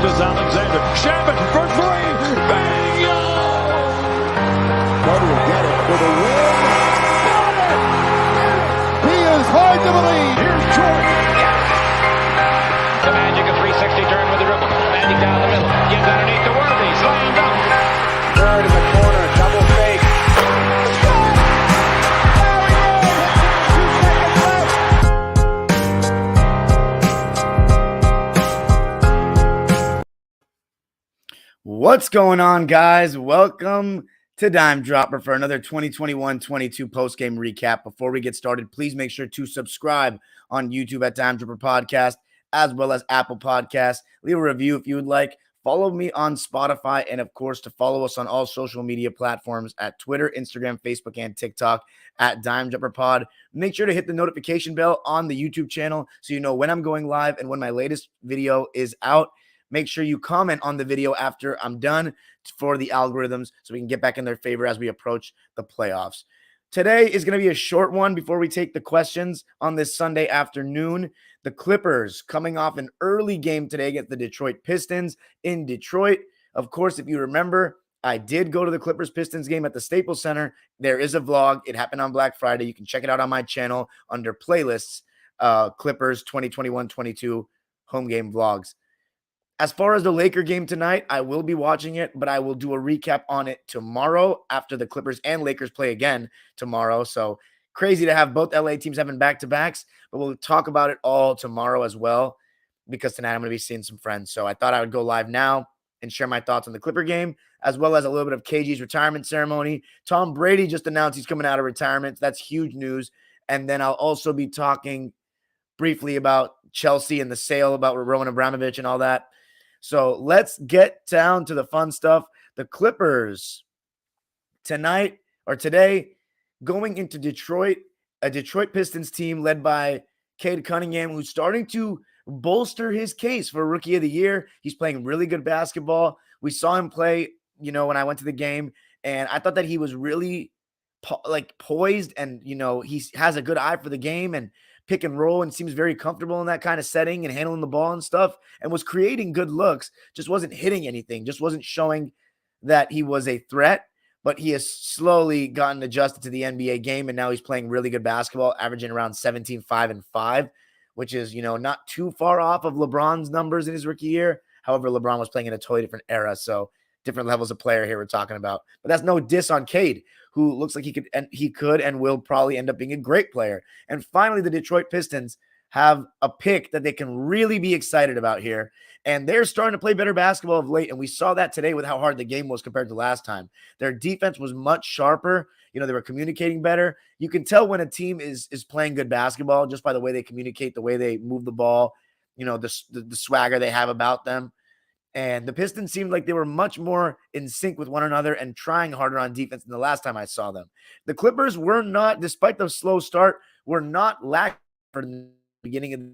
Gilgeous Alexander. Shabbat for three. Bingo! Carter will get it for the win. Got it! He is hard to believe. Here's Jordan. Yes. The Magic, a 360 turn with the dribble. Magic down the middle. Gives underneath to Worthy. Slam dunk. Third in the corner. Double fake. What's going on, guys? Welcome to Dime Dropper for another 2021-22 postgame recap. Before we get started, please make sure to subscribe on YouTube at Dime Dropper Podcast, as well as Apple Podcasts. Leave a review if you would like. Follow me on Spotify, and of course, to follow us on all social media platforms at Twitter, Instagram, Facebook, and TikTok at Dime Dropper Pod. Make sure to hit the notification bell on the YouTube channel so you know when I'm going live and when my latest video is out. Make sure you comment on the video after I'm done for the algorithms so we can get back in their favor as we approach the playoffs. Today is going to be a short one before we take the questions on this Sunday afternoon. The Clippers coming off an early game today against the Detroit Pistons in Detroit. Of course, if you remember, I did go to the Clippers-Pistons game at the Staples Center. There is a vlog. It happened on Black Friday. You can check it out on my channel under playlists, Clippers 2021-22 home game vlogs. As far as the Laker game tonight, I will be watching it, but I will do a recap on it tomorrow after the Clippers and Lakers play again tomorrow. So crazy to have both LA teams having back-to-backs, but we'll talk about it all tomorrow as well because tonight I'm going to be seeing some friends. So I thought I would go live now and share my thoughts on the Clipper game, as well as a little bit of KG's retirement ceremony. Tom Brady just announced he's coming out of retirement. That's huge news. And then I'll also be talking briefly about Chelsea and the sale, about Roman Abramovich and all that. So let's get down to the fun stuff. The Clippers tonight or today going into Detroit, a Detroit Pistons team led by Cade Cunningham, who's starting to bolster his case for Rookie of the Year. He's playing really good basketball. We saw him play, when I went to the game, and I thought that he was really poised and, he has a good eye for the game and pick and roll and seems very comfortable in that kind of setting and handling the ball and stuff and was creating good looks, just wasn't hitting anything, just wasn't showing that he was a threat, but he has slowly gotten adjusted to the NBA game, and now he's playing really good basketball, averaging around 17, 5, and 5, which is, not too far off of LeBron's numbers in his rookie year. However, LeBron was playing in a totally different era, so different levels of player here we're talking about. But that's no diss on Cade, who looks like he could and will probably end up being a great player. And finally, the Detroit Pistons have a pick that they can really be excited about here. And they're starting to play better basketball of late. And we saw that today with how hard the game was compared to last time. Their defense was much sharper. They were communicating better. You can tell when a team is playing good basketball just by the way they communicate, the way they move the ball, the swagger they have about them. And the Pistons seemed like they were much more in sync with one another and trying harder on defense than the last time I saw them. The Clippers were not, despite the slow start, were not lacking for the beginning of the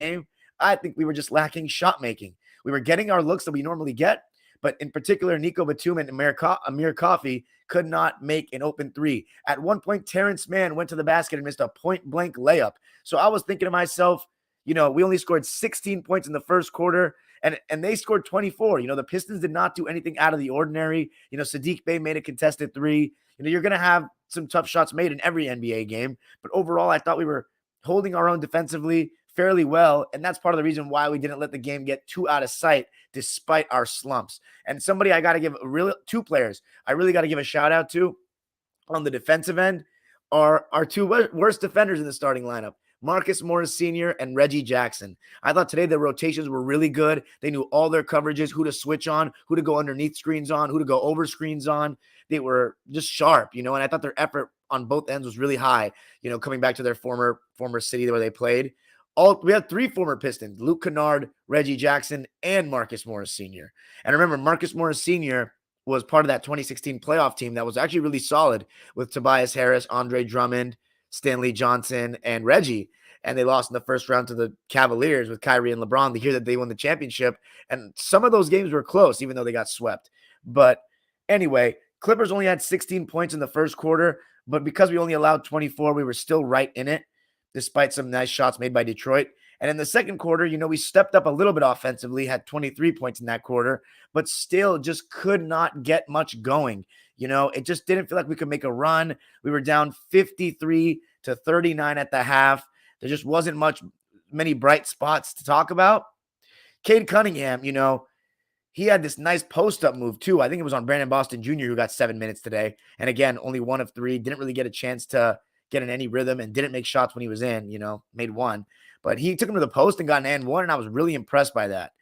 game. I think we were just lacking shot making. We were getting our looks that we normally get, but in particular, Nico Batum and Amir Coffey could not make an open three. At one point, Terrence Mann went to the basket and missed a point-blank layup. So I was thinking to myself, we only scored 16 points in the first quarter, and they scored 24. The Pistons did not do anything out of the ordinary. Saddiq Bey made a contested three. You're going to have some tough shots made in every NBA game. But overall, I thought we were holding our own defensively fairly well, and that's part of the reason why we didn't let the game get too out of sight despite our slumps. And somebody I got to give two players I really got to give a shout out to on the defensive end are our two worst defenders in the starting lineup, Marcus Morris Sr. and Reggie Jackson. I thought today the rotations were really good. They knew all their coverages, who to switch on, who to go underneath screens on, who to go over screens on. They were just sharp, and I thought their effort on both ends was really high, coming back to their former city where they played. We had three former Pistons, Luke Kennard, Reggie Jackson, and Marcus Morris Sr. And remember, Marcus Morris Sr. was part of that 2016 playoff team that was actually really solid with Tobias Harris, Andre Drummond, Stanley Johnson, and Reggie. And they lost in the first round to the Cavaliers with Kyrie and LeBron the year that they won the championship. And some of those games were close, even though they got swept. But anyway, Clippers only had 16 points in the first quarter, but because we only allowed 24, we were still right in it, despite some nice shots made by Detroit. And in the second quarter, we stepped up a little bit offensively, had 23 points in that quarter, but still just could not get much going. It just didn't feel like we could make a run. We were down 53-39 at the half. There just wasn't many bright spots to talk about. Cade Cunningham, he had this nice post-up move too. I think it was on Brandon Boston Jr. who got 7 minutes today. And again, only 1 of 3. Didn't really get a chance to get in any rhythm and didn't make shots when he was in, made 1. But he took him to the post and got an and 1, and I was really impressed by that.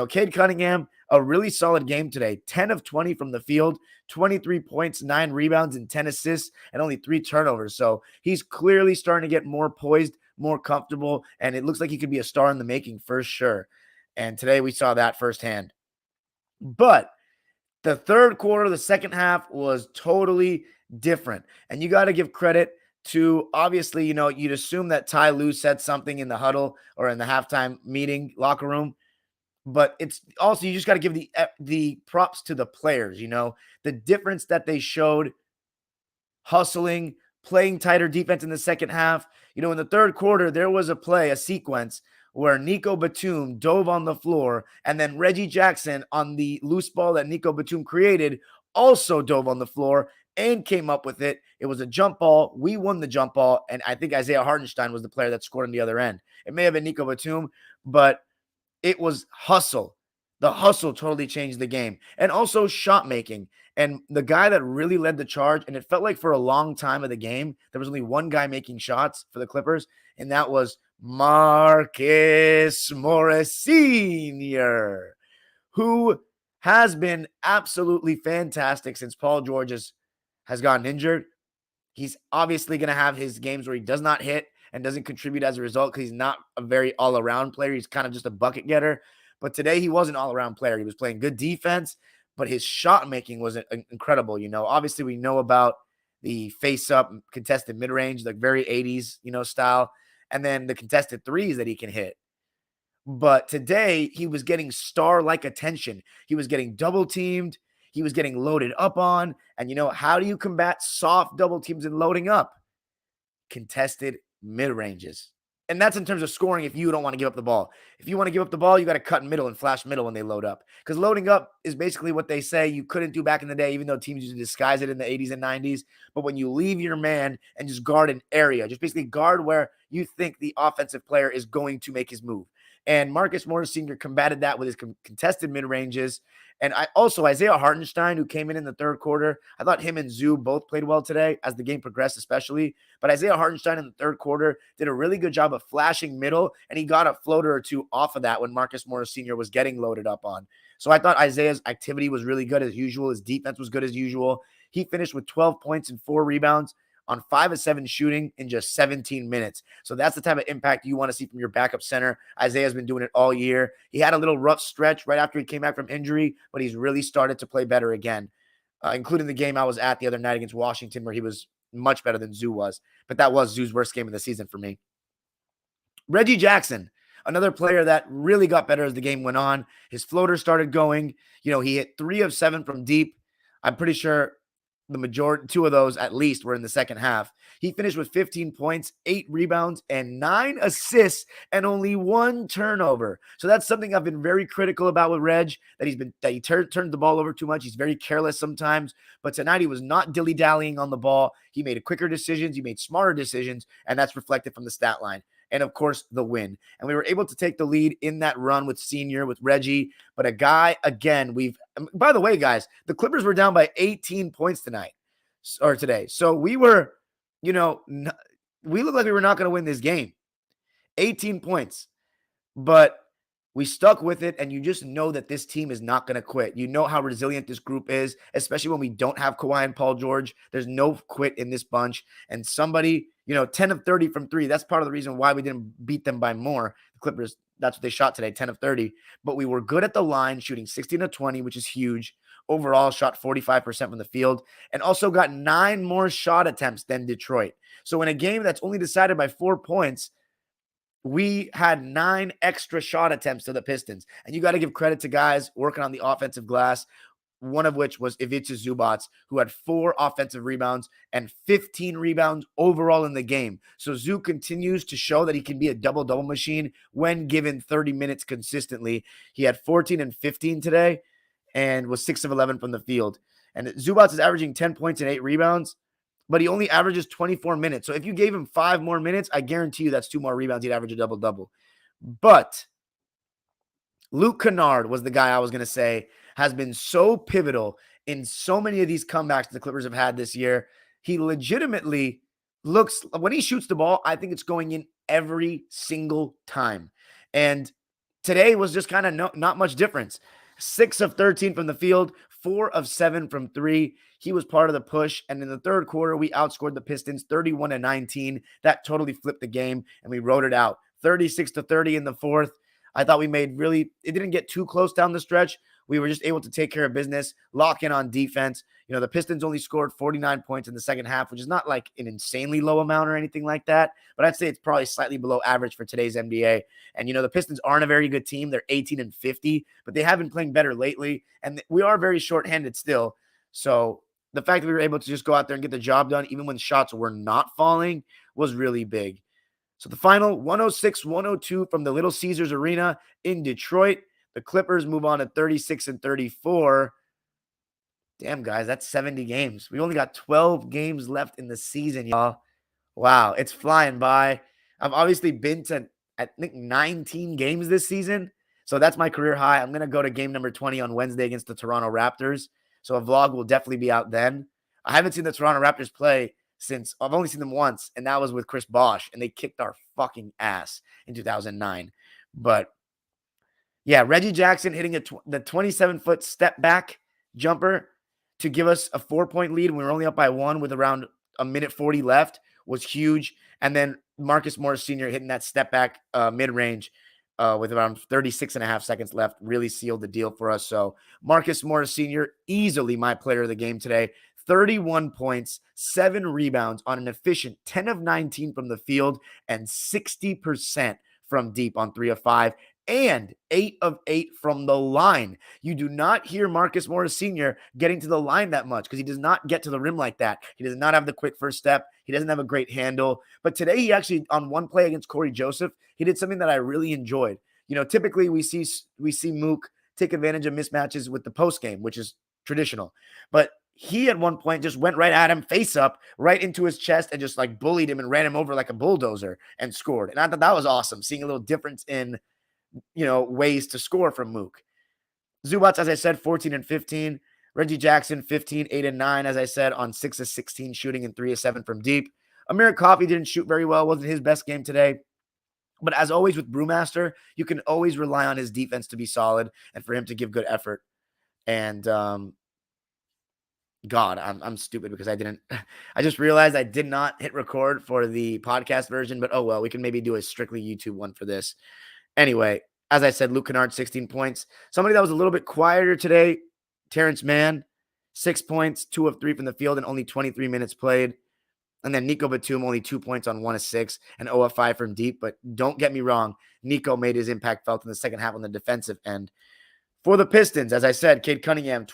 Cade Cunningham, a really solid game today. 10 of 20 from the field, 23 points, 9 rebounds, and 10 assists, and only 3 turnovers. So he's clearly starting to get more poised, more comfortable, and it looks like he could be a star in the making for sure. And today we saw that firsthand. But the third quarter, the second half was totally different. And you got to give credit to, obviously, you'd assume that Ty Lue said something in the huddle or in the halftime meeting locker room. But it's also, you just got to give the props to the players, the difference that they showed, hustling, playing tighter defense in the second half. In the third quarter, there was a sequence where Nico Batum dove on the floor, and then Reggie Jackson, on the loose ball that Nico Batum created, also dove on the floor and came up with it. It was a jump ball. We won the jump ball, and I think Isaiah Hartenstein was the player that scored on the other end. It may have been Nico Batum, but it was hustle. The hustle totally changed the game. And also shot making. And the guy that really led the charge, and it felt like for a long time of the game, there was only one guy making shots for the Clippers, and that was Marcus Morris Sr., who has been absolutely fantastic since Paul George has gotten injured. He's obviously going to have his games where he does not hit and doesn't contribute as a result because he's not a very all-around player. He's kind of just a bucket getter. But today he was an all-around player. He was playing good defense, but his shot making was incredible. Obviously we know about the face-up contested mid-range, like very 80s, style, and then the contested threes that he can hit. But today he was getting star-like attention. He was getting double-teamed. He was getting loaded up on. And how do you combat soft double teams and loading up? Contested mid-ranges. And that's in terms of scoring if you don't want to give up the ball. If you want to give up the ball, you got to cut middle and flash middle when they load up. Because loading up is basically what they say you couldn't do back in the day, even though teams used to disguise it in the 80s and 90s. But when you leave your man and just guard an area, just basically guard where you think the offensive player is going to make his move. And Marcus Morris Sr. combated that with his contested mid-ranges. And Isaiah Hartenstein, who came in the third quarter, I thought him and Zoo both played well today as the game progressed especially. But Isaiah Hartenstein in the third quarter did a really good job of flashing middle, and he got a floater or two off of that when Marcus Morris Sr. was getting loaded up on. So I thought Isaiah's activity was really good as usual. His defense was good as usual. He finished with 12 points and 4 rebounds on 5 of 7 shooting in just 17 minutes. So that's the type of impact you want to see from your backup center. Isaiah's been doing it all year. He had a little rough stretch right after he came back from injury, but he's really started to play better again, including the game I was at the other night against Washington where he was much better than Zoo was. But that was Zoo's worst game of the season for me. Reggie Jackson, another player that really got better as the game went on. His floater started going. He hit 3 of 7 from deep. I'm pretty sure the majority, 2 of those at least, were in the second half. He finished with 15 points, 8 rebounds, and 9 assists, and only 1 turnover. So that's something I've been very critical about with Reg, that he turned the ball over too much. He's very careless sometimes, but tonight he was not dilly-dallying on the ball. He made quicker decisions. He made smarter decisions, and that's reflected from the stat line. And, of course, the win. And we were able to take the lead in that run with Senior, with Reggie. But a guy, again, by the way, guys, the Clippers were down by 18 points today. So we were, we looked like we were not going to win this game. 18 points. But we stuck with it, and you just know that this team is not going to quit. You know how resilient this group is, especially when we don't have Kawhi and Paul George. There's no quit in this bunch. And somebody, 10 of 30 from 3, that's part of the reason why we didn't beat them by more. The Clippers, that's what they shot today, 10 of 30. But we were good at the line, shooting 16 of 20, which is huge. Overall, shot 45% from the field, and also got 9 more shot attempts than Detroit. So in a game that's only decided by 4 points, we had 9 extra shot attempts to the Pistons. And you got to give credit to guys working on the offensive glass, one of which was Ivica Zubac, who had 4 offensive rebounds and 15 rebounds overall in the game. So Zoo continues to show that he can be a double-double machine when given 30 minutes consistently. He had 14 and 15 today and was 6 of 11 from the field. And Zubac is averaging 10 points and 8 rebounds, but he only averages 24 minutes. So if you gave him 5 more minutes, I guarantee you that's 2 more rebounds. He'd average a double-double. But Luke Kennard was the guy I was going to say has been so pivotal in so many of these comebacks the Clippers have had this year. He legitimately looks, when he shoots the ball, I think it's going in every single time. And today was just kind of not much difference. 6 of 13 from the field, 4 of 7 from 3. He was part of the push. And in the third quarter, we outscored the Pistons 31-19. That totally flipped the game, and we rode it out. 36-30 in the fourth. I thought we made it didn't get too close down the stretch. We were just able to take care of business, lock in on defense. You know, the Pistons only scored 49 points in the second half, which is not like an insanely low amount or anything like that. But I'd say it's probably slightly below average for today's NBA. And, you know, the Pistons aren't a very good team. They're 18 and 50, but they have been playing better lately. And we are very shorthanded still. So the fact that we were able to just go out there and get the job done, even when shots were not falling, was really big. So the final 106-102 from the Little Caesars Arena in Detroit. The Clippers move on to 36-34. Damn, guys, that's 70 games. We only got 12 games left in the season, y'all. Wow, it's flying by. I've obviously been to, I think, 19 games this season. So that's my career high. I'm going to go to game number 20 on Wednesday against the Toronto Raptors. So a vlog will definitely be out then. I haven't seen the Toronto Raptors play since I've only seen them once, and that was with Chris Bosh, and they kicked our fucking ass in 2009. But yeah, Reggie Jackson hitting the 27-foot step back jumper to give us a 4-point lead when we were only up by 1 with around a minute 40 left was huge. And then Marcus Morris Sr. hitting that step back mid-range with around 36 and a half seconds left really sealed the deal for us. So Marcus Morris Sr., easily my player of the game today. 31 points, 7 rebounds on an efficient 10 of 19 from the field and 60% from deep on 3 of 5 and 8 of 8 from the line. You do not hear Marcus Morris Sr. getting to the line that much because he does not get to the rim like that. He does not have the quick first step. He doesn't have a great handle. But today he actually, on one play against Corey Joseph, he did something that I really enjoyed. You know, typically we see Mook take advantage of mismatches with the post game, which is traditional. But he at one point just went right at him, face up, right into his chest, and just like bullied him and ran him over like a bulldozer and scored. And I thought that was awesome, seeing a little difference in, you know, ways to score from Mook. Zubac, as I said, 14 and 15. Reggie Jackson, 15, 8 and 9, as I said, on 6 of 16 shooting and 3 of 7 from deep. Amir Coffey didn't shoot very well, wasn't his best game today. But as always with Brewmaster, you can always rely on his defense to be solid and for him to give good effort. And God, I'm stupid because I just realized I did not hit record for the podcast version, but oh well, we can maybe do a strictly YouTube one for this. Anyway, as I said, Luke Kennard, 16 points. Somebody that was a little bit quieter today, Terrence Mann, 6 points, 2 of 3 from the field and only 23 minutes played. And then Nico Batum, only 2 points on 1 of 6 and 0 of 5 from deep. But don't get me wrong, Nico made his impact felt in the second half on the defensive end. For the Pistons, as I said, Cade Cunningham,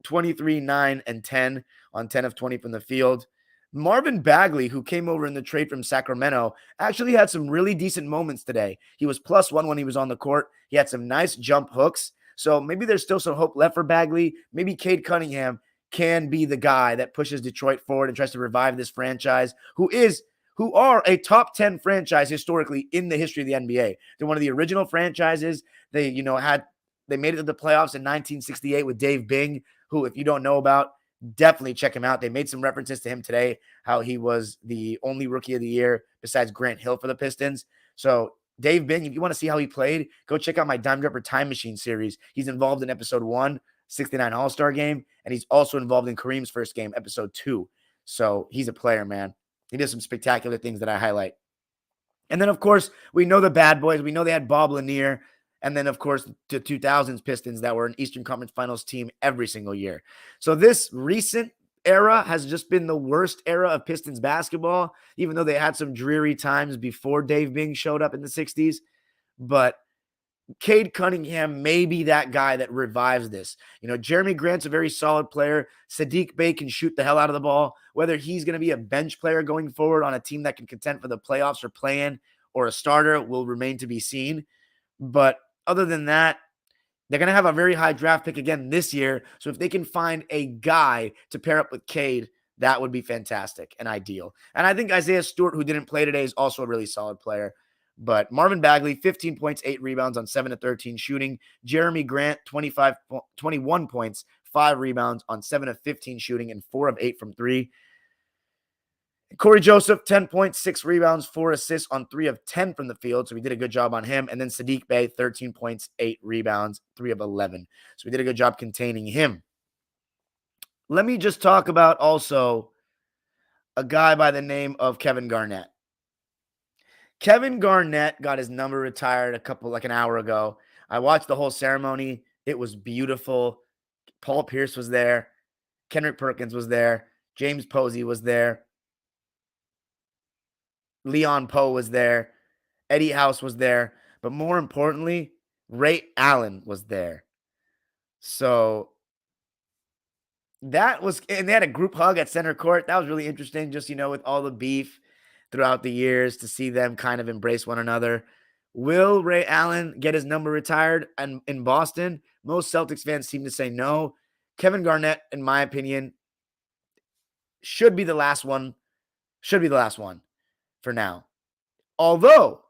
23, 9, and 10 on 10 of 20 from the field. Marvin Bagley, who came over in the trade from Sacramento, actually had some really decent moments today. He was +1 when he was on the court. He had some nice jump hooks. So maybe there's still some hope left for Bagley. Maybe Cade Cunningham can be the guy that pushes Detroit forward and tries to revive this franchise, who are a top 10 franchise historically in the history of the NBA. They're one of the original franchises. They made it to the playoffs in 1968 with Dave Bing, who, if you don't know about, definitely check him out. They made some references to him today, how he was the only rookie of the year besides Grant Hill for the Pistons. So Dave Bing, if you want to see how he played, go check out my Dime Dropper Time Machine series. He's involved in episode 1, 69 All-Star game, and he's also involved in Kareem's first game, episode 2. So he's a player, man. He does some spectacular things that I highlight. And then, of course, we know the bad boys. We know they had Bob Lanier. And then, of course, the 2000s Pistons that were an Eastern Conference Finals team every single year. So this recent era has just been the worst era of Pistons basketball, even though they had some dreary times before Dave Bing showed up in the 60s. But Cade Cunningham may be that guy that revives this. Jeremy Grant's a very solid player. Sadiq Bey can shoot the hell out of the ball. Whether he's going to be a bench player going forward on a team that can contend for the playoffs or play-in or a starter will remain to be seen. But other than that, they're going to have a very high draft pick again this year. So if they can find a guy to pair up with Cade, that would be fantastic and ideal. And I think Isaiah Stewart, who didn't play today, is also a really solid player. But Marvin Bagley, 15 points, 8 rebounds on 7 of 13 shooting. Jeremy Grant, 21 points, 5 rebounds on 7 of 15 shooting and 4 of 8 from 3. Corey Joseph, 10 points, 6 rebounds, 4 assists on 3 of 10 from the field. So we did a good job on him. And then Sadiq Bey, 13 points, 8 rebounds, 3 of 11. So we did a good job containing him. Let me just talk about also a guy by the name of Kevin Garnett. Kevin Garnett got his number retired an hour ago. I watched the whole ceremony. It was beautiful. Paul Pierce was there. Kendrick Perkins was there. James Posey was there. Leon Poe was there. Eddie House was there. But more importantly, Ray Allen was there. So that was, and they had a group hug at center court. That was really interesting, just, with all the beef throughout the years, to see them kind of embrace one another. Will Ray Allen get his number retired in Boston? Most Celtics fans seem to say no. Kevin Garnett, in my opinion, should be the last one. Should be the last one for now. Although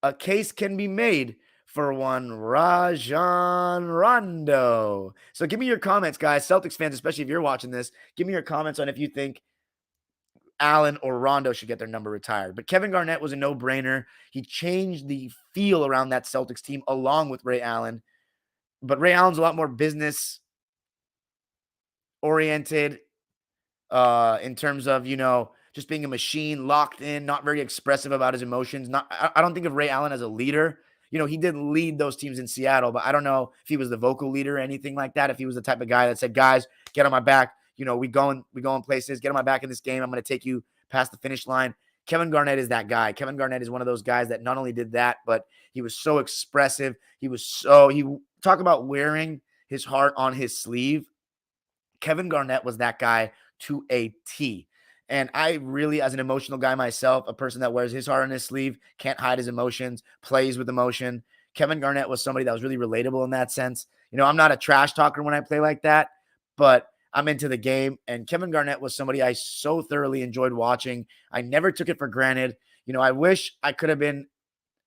a case can be made for one Rajon Rondo. So give me your comments, guys. Celtics fans, especially if you're watching this, give me your comments on if you think Allen or Rondo should get their number retired. But Kevin Garnett was a no-brainer. He changed the feel around that Celtics team along with Ray Allen. But Ray Allen's a lot more business-oriented in terms of, just being a machine, locked in, not very expressive about his emotions. I don't think of Ray Allen as a leader. He did lead those teams in Seattle, but I don't know if he was the vocal leader or anything like that. If he was the type of guy that said, guys, get on my back. We going places. Get on my back in this game. I'm going to take you past the finish line. Kevin Garnett is that guy. Kevin Garnett is one of those guys that not only did that, but he was so expressive. He talk about wearing his heart on his sleeve. Kevin Garnett was that guy to a T. And I really, as an emotional guy myself, a person that wears his heart on his sleeve, can't hide his emotions, plays with emotion. Kevin Garnett was somebody that was really relatable in that sense. I'm not a trash talker when I play like that, but I'm into the game. And Kevin Garnett was somebody I so thoroughly enjoyed watching. I never took it for granted. I wish I could have been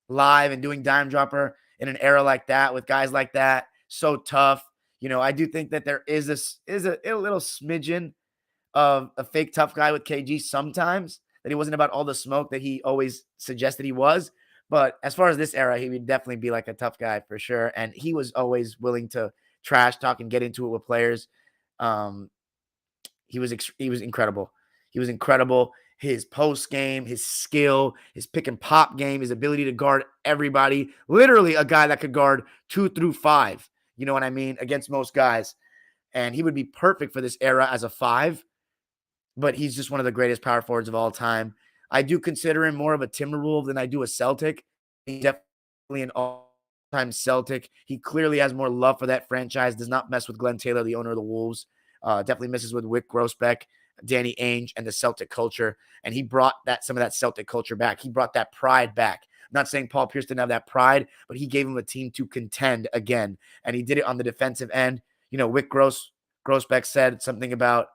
live and doing Dime Dropper in an era like that with guys like that. So tough. I do think that there is a little smidgen of a fake tough guy with KG sometimes, that he wasn't about all the smoke that he always suggested he was. But as far as this era, he would definitely be like a tough guy for sure. And he was always willing to trash talk and get into it with players. He was incredible. He was incredible. His post game, his skill, his pick and pop game, his ability to guard everybody. Literally a guy that could guard 2 through 5. You know what I mean? Against most guys. And he would be perfect for this era as a 5. But he's just one of the greatest power forwards of all time. I do consider him more of a Timberwolf than I do a Celtic. He's definitely an all-time Celtic. He clearly has more love for that franchise, does not mess with Glenn Taylor, the owner of the Wolves. Definitely misses with Wick Grossbeck, Danny Ainge, and the Celtic culture. And he brought some of that Celtic culture back. He brought that pride back. I'm not saying Paul Pierce didn't have that pride, but he gave him a team to contend again. And he did it on the defensive end. Wick Grossbeck said something about,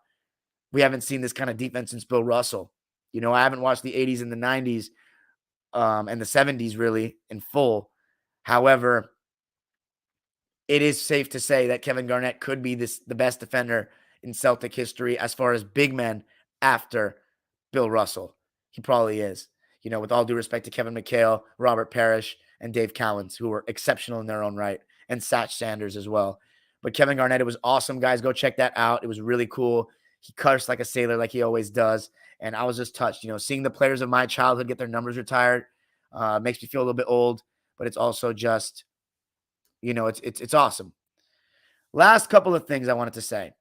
we haven't seen this kind of defense since Bill Russell. I haven't watched the 80s and the 90s and the 70s really in full. However, it is safe to say that Kevin Garnett could be the best defender in Celtic history as far as big men after Bill Russell. He probably is. With all due respect to Kevin McHale, Robert Parrish, and Dave Cowens, who were exceptional in their own right, and Satch Sanders as well. But Kevin Garnett, it was awesome, guys. Go check that out. It was really cool. He cursed like a sailor, like he always does. And I was just touched. Seeing the players of my childhood get their numbers retired makes me feel a little bit old, but it's also just, it's awesome. Last couple of things I wanted to say.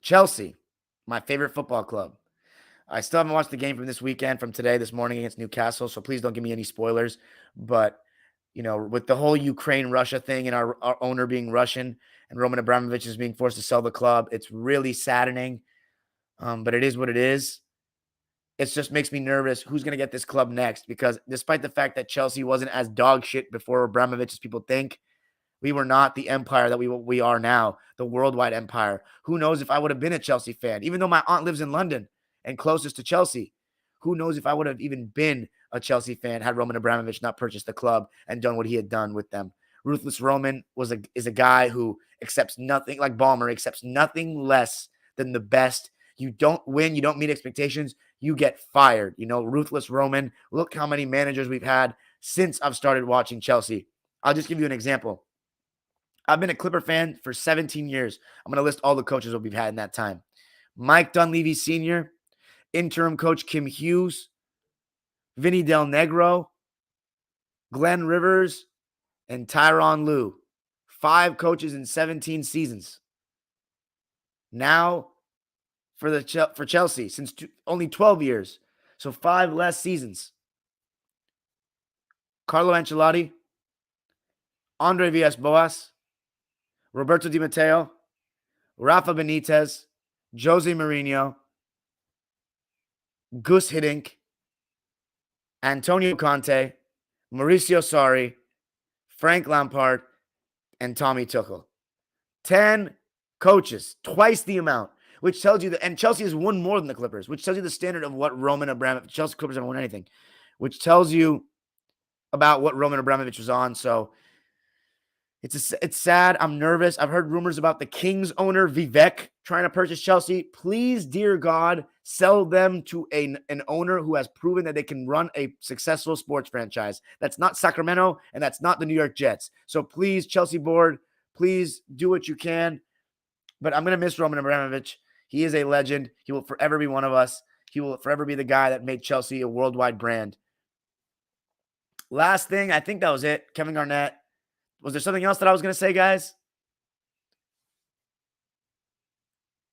Chelsea, my favorite football club. I still haven't watched the game from this weekend, from this morning against Newcastle, so please don't give me any spoilers. But, with the whole Ukraine-Russia thing and our owner being Russian and Roman Abramovich is being forced to sell the club, it's really saddening. But it is what it is. It just makes me nervous who's going to get this club next, because despite the fact that Chelsea wasn't as dog shit before Abramovich as people think, we were not the empire that we are now, the worldwide empire. Who knows if I would have been a Chelsea fan, even though my aunt lives in London and closest to Chelsea. Who knows if I would have even been a Chelsea fan had Roman Abramovich not purchased the club and done what he had done with them. Ruthless Roman is a guy who accepts nothing, like Ballmer, accepts nothing less than the best. You don't win, you don't meet expectations, you get fired. Ruthless Roman. Look how many managers we've had since I've started watching Chelsea. I'll just give you an example. I've been a Clipper fan for 17 years. I'm going to list all the coaches that we've had in that time. Mike Dunleavy Sr., interim coach Kim Hughes, Vinny Del Negro, Glenn Rivers, and Tyronn Lue. 5 coaches in 17 seasons. Now for Chelsea, since only 12 years. So 5 less seasons. Carlo Ancelotti, Andre Villas-Boas, Roberto Di Matteo, Rafa Benitez, Jose Mourinho, Gus Hiddink, Antonio Conte, Mauricio Sarri, Frank Lampard, and Tommy Tuchel. 10 coaches, twice the amount, which tells you that, and Chelsea has won more than the Clippers, which tells you the standard of what Roman Abramovich, Chelsea Clippers haven't won anything, which tells you about what Roman Abramovich was on. So it's sad. I'm nervous. I've heard rumors about the Kings owner, Vivek, trying to purchase Chelsea. Please, dear God, sell them to an owner who has proven that they can run a successful sports franchise. That's not Sacramento, and that's not the New York Jets. So please, Chelsea board, please do what you can. But I'm going to miss Roman Abramovich. He is a legend. He will forever be one of us. He will forever be the guy that made Chelsea a worldwide brand. Last thing, I think that was it. Kevin Garnett. Was there something else that I was going to say, guys?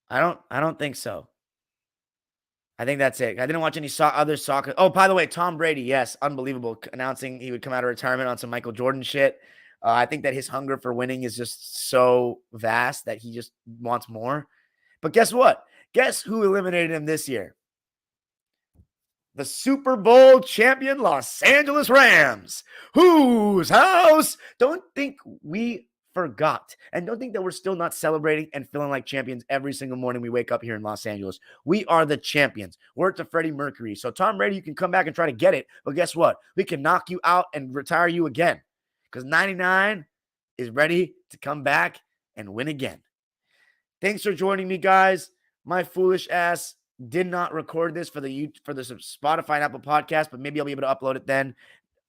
I don't think so. I think that's it. I didn't watch any other soccer. Oh, by the way, Tom Brady, yes, unbelievable, announcing he would come out of retirement on some Michael Jordan shit. I think that his hunger for winning is just so vast that he just wants more. But guess what? Guess who eliminated him this year? The Super Bowl champion Los Angeles Rams. Whose house? Don't think we forgot. And don't think that we're still not celebrating and feeling like champions every single morning we wake up here in Los Angeles. We are the champions. We're to Freddie Mercury. So Tom Brady, you can come back and try to get it. But guess what? We can knock you out and retire you again. Because 99 is ready to come back and win again. Thanks for joining me, guys. My foolish ass did not record this for the Spotify and Apple podcast, but maybe I'll be able to upload it then.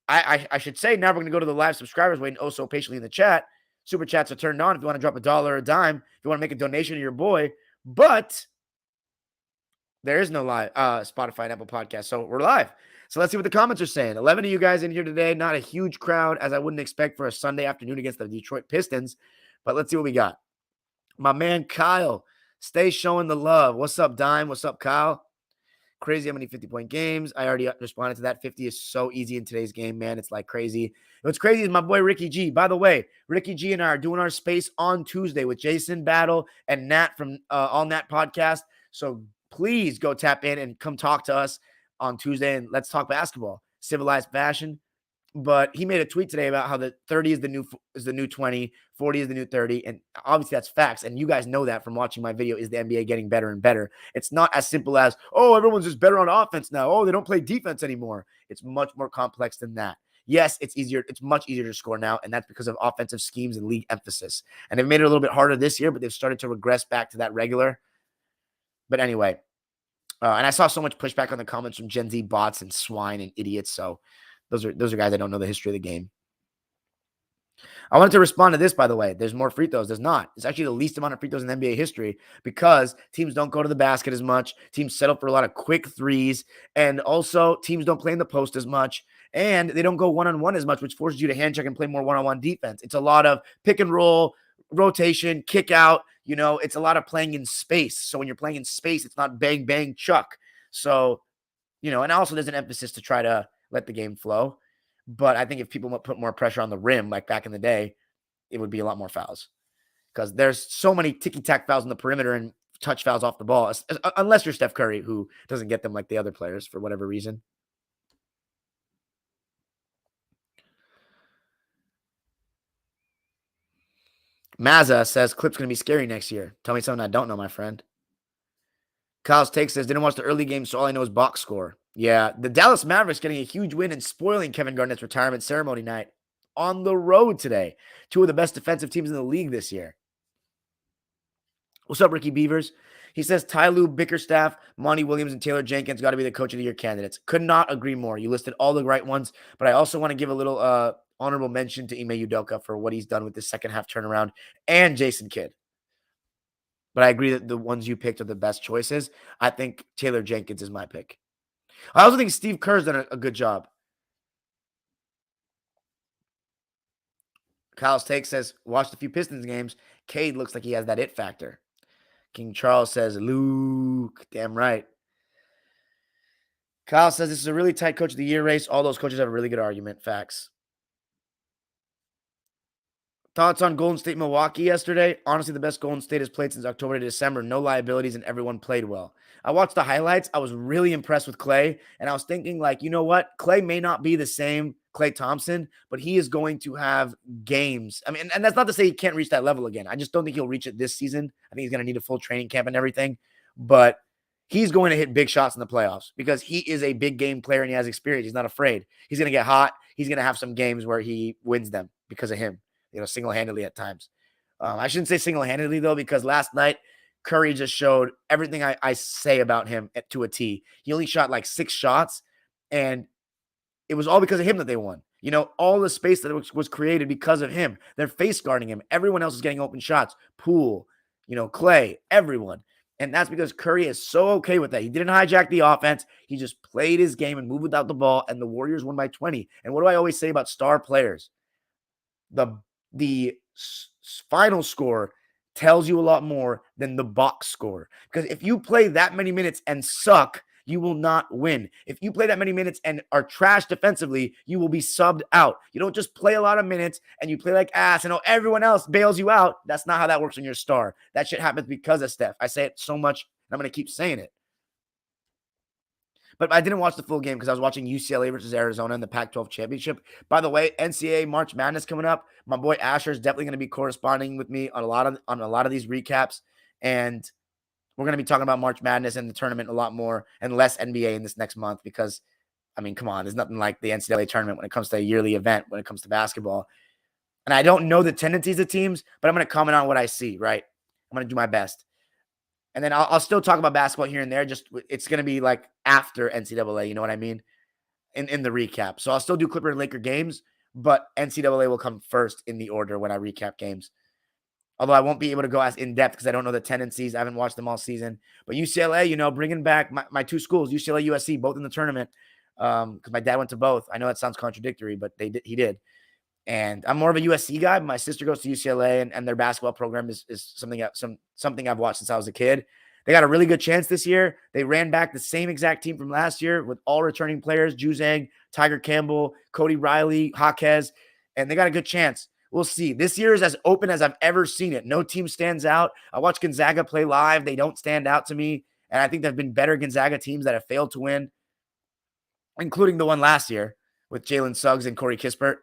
I should say now we're going to go to the live subscribers waiting oh so patiently in the chat. Super chats are turned on if you want to drop $1 or a dime, if you want to make a donation to your boy. But there is no live Spotify and Apple podcast, so we're live. So let's see what the comments are saying. 11 of you guys in here today. Not a huge crowd, as I wouldn't expect for a Sunday afternoon against the Detroit Pistons. But let's see what we got. My man Kyle, stay showing the love. What's up, Dime? What's up, Kyle? Crazy how many 50-point games. I already responded to that. 50 is so easy in today's game, man. It's like crazy. What's crazy is my boy Ricky G. By the way, Ricky G and I are doing our space on Tuesday with Jason Battle and Nat from All Nat Podcast. So please go tap in and come talk to us on Tuesday and let's talk basketball. Civilized fashion. But he made a tweet today about how the 30 is the new 20, 40 is the new 30. And obviously that's facts. And you guys know that from watching my video. Is the NBA getting better and better? It's not as simple as, oh, everyone's just better on offense now. Oh, they don't play defense anymore. It's much more complex than that. Yes, it's easier. It's much easier to score now. And that's because of offensive schemes and league emphasis. And they've made it a little bit harder this year, but they've started to regress back to that regular. But anyway, and I saw so much pushback on the comments from Gen Z bots and swine and idiots. So those are guys that don't know the history of the game. I wanted to respond to this, by the way. There's more free throws. There's not. It's actually the least amount of free throws in NBA history because teams don't go to the basket as much. Teams settle for a lot of quick threes. And also, teams don't play in the post as much. And they don't go one-on-one as much, which forces you to hand check and play more one-on-one defense. It's a lot of pick and roll, rotation, kick out. It's a lot of playing in space. So when you're playing in space, it's not bang, bang, chuck. So, and also there's an emphasis to try to let the game flow. But I think if people put more pressure on the rim, like back in the day, it would be a lot more fouls. Because there's so many ticky-tack fouls on the perimeter and touch fouls off the ball, unless you're Steph Curry, who doesn't get them like the other players for whatever reason. Mazza says, Clip's going to be scary next year. Tell me something I don't know, my friend. Kyle's take says, didn't watch the early game, so all I know is box score. Yeah, the Dallas Mavericks getting a huge win and spoiling Kevin Garnett's retirement ceremony night on the road today. Two of the best defensive teams in the league this year. What's up, Ricky Beavers? He says, Ty Lue, Bickerstaff, Monty Williams, and Taylor Jenkins got to be the coach of the year candidates. Could not agree more. You listed all the right ones, but I also want to give a little honorable mention to Ime Udoka for what he's done with the second half turnaround and Jason Kidd. But I agree that the ones you picked are the best choices. I think Taylor Jenkins is my pick. I also think Steve Kerr's done a good job. Kyle's take says, watched a few Pistons games. Cade looks like he has that it factor. King Charles says, Luke. Damn right. Kyle says, this is a really tight coach of the year race. All those coaches have a really good argument. Facts. Thoughts on Golden State Milwaukee yesterday? Honestly, the best Golden State has played since October to December. No liabilities, and everyone played well. I watched the highlights. I was really impressed with Klay, and I was thinking, like, you know what? Klay may not be the same Klay Thompson, but he is going to have games. I mean, and that's not to say he can't reach that level again. I just don't think he'll reach it this season. I think he's going to need a full training camp and everything, but he's going to hit big shots in the playoffs because he is a big game player and he has experience. He's not afraid. He's going to get hot. He's going to have some games where he wins them because of him. Single-handedly at times. I shouldn't say single-handedly, though, because last night, Curry just showed everything I say about him to a T. He only shot like 6 shots, and it was all because of him that they won. All the space that was created because of him. They're face guarding him. Everyone else is getting open shots. Poole, Klay, everyone. And that's because Curry is so okay with that. He didn't hijack the offense. He just played his game and moved without the ball, and the Warriors won by 20. And what do I always say about star players? The final score tells you a lot more than the box score. Because if you play that many minutes and suck, you will not win. If you play that many minutes and are trash defensively, you will be subbed out. You don't just play a lot of minutes and you play like ass and everyone else bails you out. That's not how that works when you're a star. That shit happens because of Steph. I say it so much, and I'm going to keep saying it. But I didn't watch the full game because I was watching UCLA versus Arizona in the Pac-12 championship. By the way, NCAA March Madness coming up. My boy Asher is definitely going to be corresponding with me on a lot of these recaps, and we're going to be talking about March Madness and the tournament a lot more and less NBA in this next month because, I mean, come on, there's nothing like the NCAA tournament when it comes to a yearly event when it comes to basketball. And I don't know the tendencies of teams, but I'm going to comment on what I see. Right, I'm going to do my best. And then I'll still talk about basketball here and there. Just it's going to be like after NCAA, you know what I mean? In the recap. So I'll still do Clipper and Laker games, but NCAA will come first in the order when I recap games. Although I won't be able to go as in-depth because I don't know the tendencies. I haven't watched them all season. But UCLA, bringing back my 2 schools, UCLA, USC, both in the tournament because my dad went to both. I know that sounds contradictory, but he did. And I'm more of a USC guy. My sister goes to UCLA, and their basketball program is something I've watched since I was a kid. They got a really good chance this year. They ran back the same exact team from last year with all returning players, Juzang, Tiger Campbell, Cody Riley, Jaquez, and they got a good chance. We'll see. This year is as open as I've ever seen it. No team stands out. I watch Gonzaga play live. They don't stand out to me, and I think there have been better Gonzaga teams that have failed to win, including the one last year with Jalen Suggs and Corey Kispert.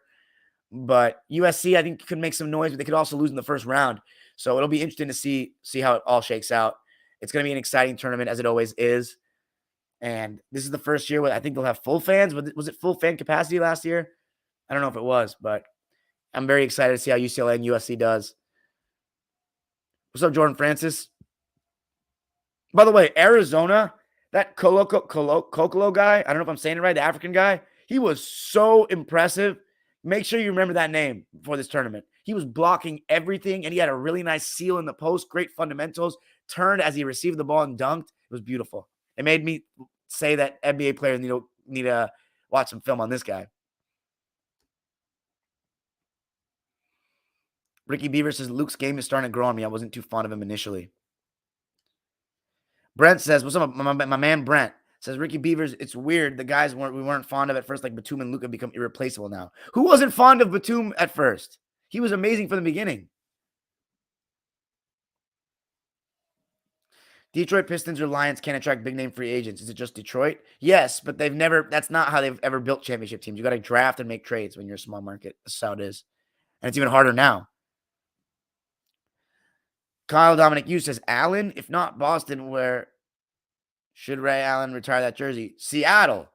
But USC, I think, could make some noise, but they could also lose in the first round. So it'll be interesting to see how it all shakes out. It's going to be an exciting tournament, as it always is. And this is the first year where I think they'll have full fans. Was it full fan capacity last year? I don't know if it was, but I'm very excited to see how UCLA and USC does. What's up, Jordan Francis? By the way, Arizona, that Kokolo guy, I don't know if I'm saying it right, the African guy, he was so impressive. Make sure you remember that name for this tournament. He was blocking everything, and he had a really nice seal in the post, great fundamentals, turned as he received the ball and dunked. It was beautiful. It made me say that NBA players need to watch some film on this guy. Ricky Beaver says, Luke's game is starting to grow on me. I wasn't too fond of him initially. Brent says, what's up, my man Brent? Says Ricky Beavers, it's weird. The guys we weren't fond of at first, like Batum and Luka, become irreplaceable now. Who wasn't fond of Batum at first? He was amazing from the beginning. Detroit Pistons or Lions can't attract big name free agents. Is it just Detroit? Yes, but that's not how they've ever built championship teams. You got to draft and make trades when you're a small market. That's how it is. And it's even harder now. Kyle Dominic Hughes says, Allen, if not Boston, where should Ray Allen retire that jersey? Seattle.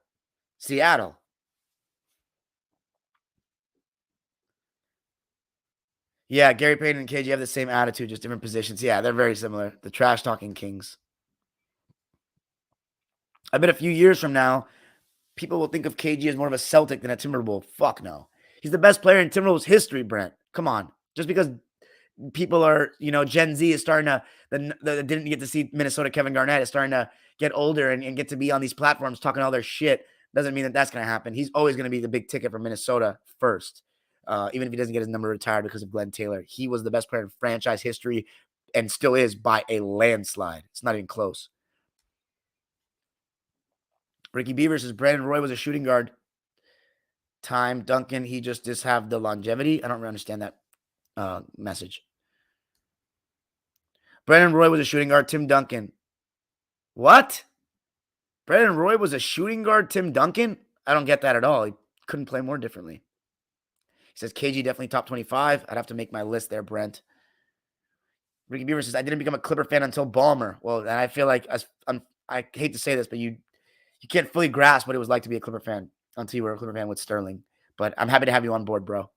Yeah, Gary Payton and KG have the same attitude, just different positions. Yeah, they're very similar. The trash-talking kings. I bet a few years from now, people will think of KG as more of a Celtic than a Timberwolf. Fuck no. He's the best player in Timberwolves history, Brent. Come on. Just because people are, Gen Z is starting to, didn't get to see Minnesota Kevin Garnett is starting to get older and get to be on these platforms talking all their shit. Doesn't mean that that's going to happen. He's always going to be the big ticket for Minnesota first. Even if he doesn't get his number retired because of Glenn Taylor. He was the best player in franchise history and still is by a landslide. It's not even close. Ricky Beaver says Brandon Roy was a shooting guard. Time Duncan, he just have the longevity. I don't really understand that message. Brandon Roy was a shooting guard. Tim Duncan. What? Brandon Roy was a shooting guard. Tim Duncan? I don't get that at all. He couldn't play more differently. He says KG definitely top 25. I'd have to make my list there, Brent. Ricky Beaver says I didn't become a Clipper fan until Ballmer. Well, and I feel like I hate to say this, but you can't fully grasp what it was like to be a Clipper fan until you were a Clipper fan with Sterling. But I'm happy to have you on board, bro.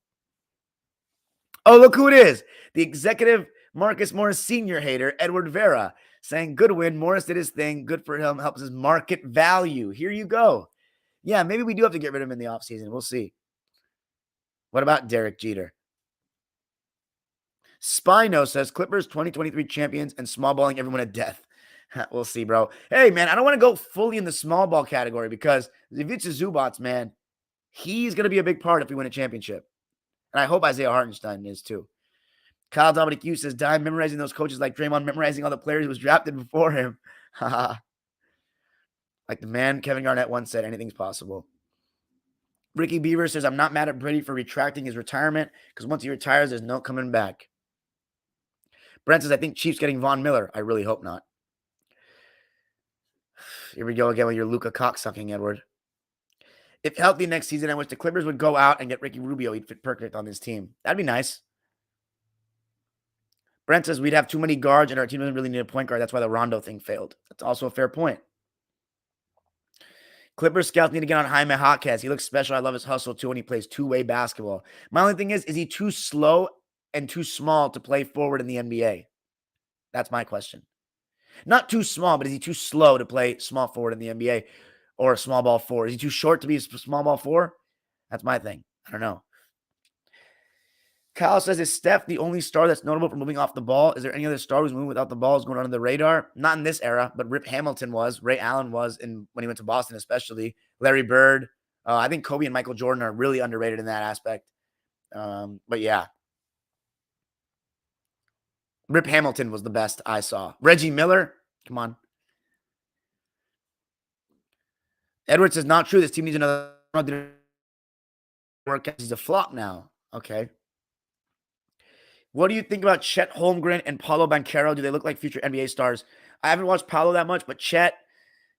Oh, look who it is. The executive Marcus Morris senior hater, Edward Vera, saying, good win. Morris did his thing. Good for him. Helps his market value. Here you go. Yeah, maybe we do have to get rid of him in the offseason. We'll see. What about Derek Jeter? Spino says, Clippers 2023 champions and small balling everyone to death. We'll see, bro. Hey, man, I don't want to go fully in the small ball category because Ivica Zubats, man, he's going to be a big part if we win a championship. And I hope Isaiah Hartenstein is too. Kyle Dominic Hughes says, Dime memorizing those coaches like Draymond, memorizing all the players who was drafted before him. Like the man Kevin Garnett once said, anything's possible. Ricky Beaver says, I'm not mad at Brady for retracting his retirement because once he retires, there's no coming back. Brent says, I think Chiefs getting Von Miller. I really hope not. Here we go again with your Luka cocksucking, Edward. If healthy next season, I wish the Clippers would go out and get Ricky Rubio. He'd fit perfect on this team. That'd be nice. Brent says we'd have too many guards and our team doesn't really need a point guard. That's why the Rondo thing failed. That's also a fair point. Clippers scouts need to get on Jaime Jaquez. He looks special. I love his hustle too, and he plays two-way basketball. My only thing is he too slow and too small to play forward in the NBA? That's my question. Not too small, but is he too slow to play small forward in the NBA or a small ball four? Is he too short to be a small ball four? That's my thing. I don't know. Kyle says, is Steph the only star that's notable for moving off the ball? Is there any other star who's moving without the ball is going under the radar? Not in this era, but Rip Hamilton was. Ray Allen was when he went to Boston especially. Larry Bird. I think Kobe and Michael Jordan are really underrated in that aspect. But yeah. Rip Hamilton was the best I saw. Reggie Miller. Come on. Edwards says, not true. This team needs another work. He's a flop now. Okay. What do you think about Chet Holmgren and Paulo Banchero? Do they look like future NBA stars? I haven't watched Paulo that much, but Chet,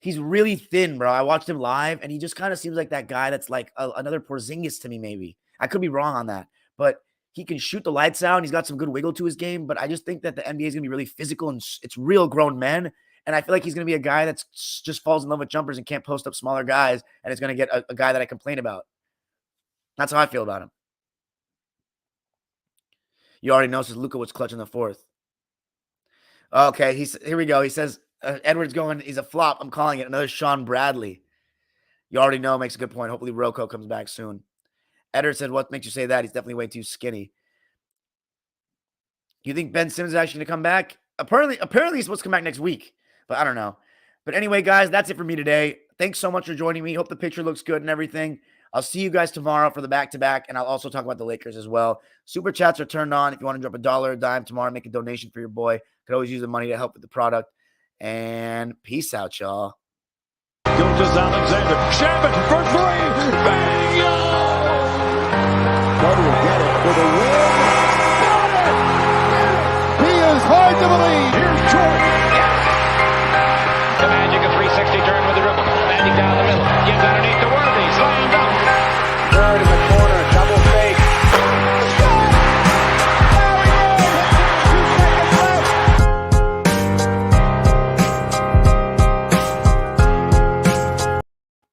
he's really thin, bro. I watched him live, and he just kind of seems like that guy that's like another Porzingis to me, maybe. I could be wrong on that, but he can shoot the lights out, and he's got some good wiggle to his game, but I just think that the NBA is going to be really physical, and it's real grown men, and I feel like he's going to be a guy that just falls in love with jumpers and can't post up smaller guys, and is going to get a guy that I complain about. That's how I feel about him. You already know, says Luka was clutch in the fourth. Okay, here we go. He says, Edwards going, he's a flop. I'm calling it another Sean Bradley. You already know, makes a good point. Hopefully Rocco comes back soon. Edwards said, what makes you say that? He's definitely way too skinny. You think Ben Simmons is actually going to come back? Apparently he's supposed to come back next week, but I don't know. But anyway, guys, that's it for me today. Thanks so much for joining me. Hope the picture looks good and everything. I'll see you guys tomorrow for the back-to-back, and I'll also talk about the Lakers as well. Super chats are turned on. If you want to drop $1 or a dime tomorrow, make a donation for your boy. Could always use the money to help with the product. And peace out, y'all. Gilgis Alexander. Shabbat for three. Bang!